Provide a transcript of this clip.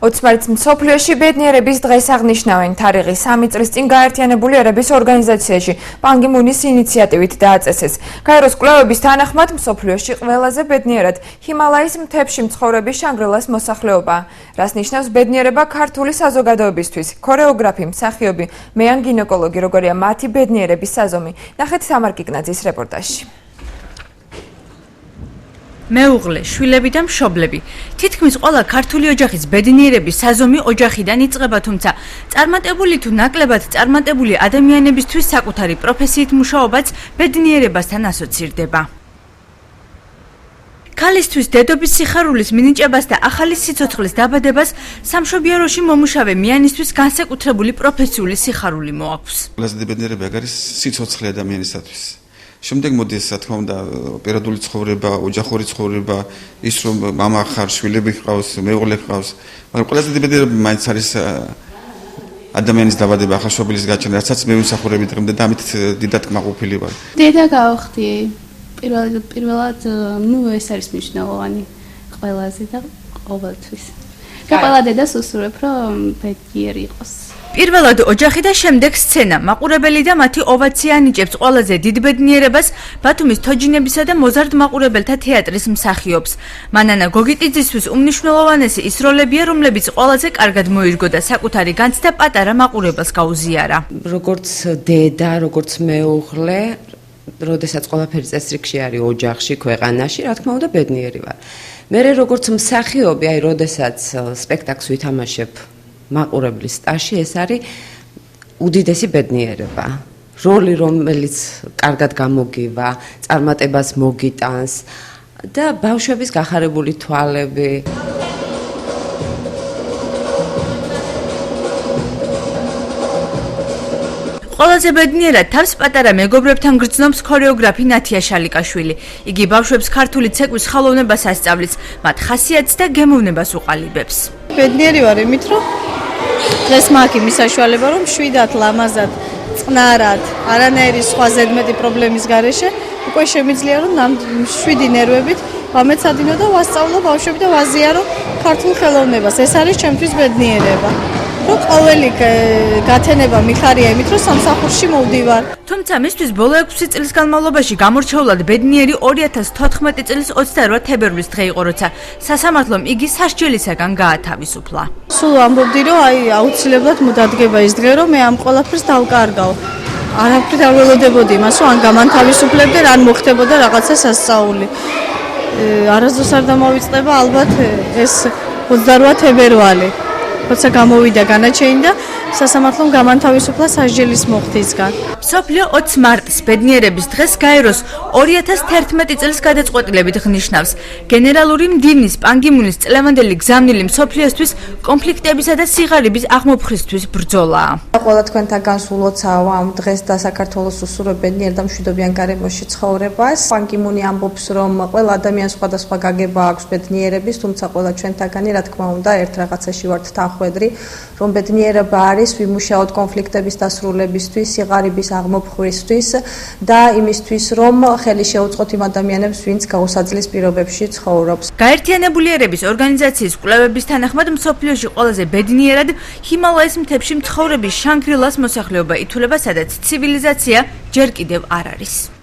20 მსოფლიოში ბედნიერების დღეს აღნიშნავენ. თარიღი 3 წლის წინ გაერთიანებული ერების ორგანიზაციაში პან კი მუნის ინიციატივით დააწესეს. გაეროს კვლევების თანახმად მსოფლიოში ყველაზე ბედნიერად ჰიმალაის მთებში მცხოვრების შანგრილას მოსახლეობაა. რას ნიშნავს ბედნიერება ქართული საზოგადოებისთვის? ქორეოგრაფი, მსახიობი, მეან გინეკოლოგი, როგორია მათი ბედნიერების საზომი? ნახეთ თამარ კიკნაძის რეპორტაჟში. მეუღლე, შვილები და მშობლები. თითქმის ყველა ქართული ოჯახის ბედნიერების საზომი ოჯახიდან იწყება, თუმცა წარმატებული თუ ნაკლებად წარმატებული ადამიანებისთვის საკუთარი პროფესიით მუშაობაც ბედნიერებასთან ასოცირდება. ქალისთვის დედობის სიხარულის მინიჭებას და ახალი სიცოცხლის დაბადებას სამშობიაროში მომუშავე მიანისთვის განსაკუთრებული პროფესიული სიხარული მოაქვს. ყველაზე ბედნიერება არის სიცოცხლე ადამიანისათვის. შემდეგ მოდის, რა თქმა უნდა, პერიოდული ცხოვრება, ოჯახური ცხოვრება, ის რომ მამა ხარ, შვილები ჰყავს, მეუღლე ჰყავს, მაგრამ ყველაზე ბედნიერება მაინც არის ადამიანის დაბადება, ახალშობილის გაჩენა, რასაც მე ვიმსახურები დღემდე და ამით დიდად კმაყოფილი ვარ. დედა გავხდი. პირველად, ეს არის მნიშვნელოვანი ყველაზე და ყოველთვის. ყველა დედას უსურვებ, რომ ბედნიერი იყოს. პირველად ოჯახი და შემდეგ სცენა. მაყურებელი და მათი ოვაცია ანიჭებს ყველაზე დიდ ბედნიერებას ბათუმის თოჯინებისა და მოზარდ მაყურებელთა თეატრის მსახიობს. მანანა გოგიტიძისთვის უმნიშვნელოვანესი ის როლებია, რომლებიც ყველაზე კარგად მოირგო და საკუთარი განცდა პატარა მაყურებელს გაუზიარა. როგორც დედა, როგორც მეუღლე, როდესაც ყველაფერი წესრიგში არის ოჯახში, ქვეყანაში, რა თქმა უნდა, ბედნიერი ვარ. მე როგორც მსახიობი, როდესაც სპექტაკლს ვითამაშებ მაყურებლის სტაჟში, ეს არის უდიდესი ბედნიერება. როლი, რომელიც კარგად გამოგივა, წარმატებას მოგიტანს და ბავშვების გახარებული თვალები. ყველაზე ბედნიერად თავს პატარა მეგობრებთან გრძნობს ქორეოგრაფი ნათია შალიკაშვილი. იგი ბავშვებს ქართული ცეკვის ხელოვნებას ასწავლის, მათ ხასიათს და გემოვნებას უყალიბებს. ბედნიერი ვარ იმით, რომ დღეს მაქვს იმის საშუალება, რომ შვიდად, ლამაზად, წყნარად, არანაირი სხვა ზედმეტი პრობლემის გარეშე უკვე შემიძლია, რომ შვიდი ნერვებით ვამეცადინო და ვასწავლო ბავშვები და ვაზიარო ქართულ ხელოვნებას. ეს არის ჩემთვის ბედნიერება. რომ ყოველი გათენება მიხარია იმით, რომ სამსახურში მოვდივარ. თუმცა მისთვის ბოლო 6 წლის განმავლობაში გამორჩეულად ბედნიერი 2014 წლის 28 თებერვლის დღე იყო, როცა სასამართლომ იგი სასჯელისაგან გაათავისუფლა. სულ ამბობდი, რომ აუცილებლად მოდადგება ის დღე, რომ მე ამ ყველაფერს დავკარგავ. არაფრით არ ველოდებოდი იმას, რომ ან გამანთავისუფლებდნენ, ან მოხდებოდა რაღაცა სასწაული. არასდროს არ დამოვიწყდება ალბათ ეს 28 თებერვალი. როცა გამოვიდა განაჩენი და სასამართლომ გამანთავისუფლა სასჯელის მოხდისგან. მსოფლიო 20 მარტს ბედნიერების დღეს გაეროს 2011 წელს გადაწყვეტილებით ღნიშნავს. გენერალური მდივნის პან კი მუნის წლევანდელი გზავნილი მსოფლიოსთვის კონფლიქტებისა და სიღარიბის აღმოფხვრისთვის ბრძოლაა. ყველა თქვენთან განსულოცავ ამ დღეს და საქართველოს უსურვებ ბედნიერ და მშვიდობიან გარემოში ცხოვრებას. პან კი მუნი ამბობს, რომ ყველა ადამიანს სხვადასხვა გაგება აქვს ბედნიერების, თუმცა ყველა ჩვენთაგანი, რა თქმა უნდა, ერთ რაღაცაში ვართ თანხვედრი, რომ ბედნიერება არის ვიმუშაოთ კონფლიქტების დასრულებისთვის, სიღარიბის აღმოფხვისთვის და იმისთვის, რომ ხელი შეუწყოთ იმ ადამიანებს, ვინც გაუსაძლის პირობებში ცხოვრობს. გაერთიანებული ერების ორგანიზაციის კვლევების თანახმად მსოფლიოში ყველაზე ბედნიერად ჰიმალაის მთებში მცხოვრების შანგრილას მოსახლეობა ითვლება, სადაც ცივილიზაცია ჯერ კიდევ არ არის.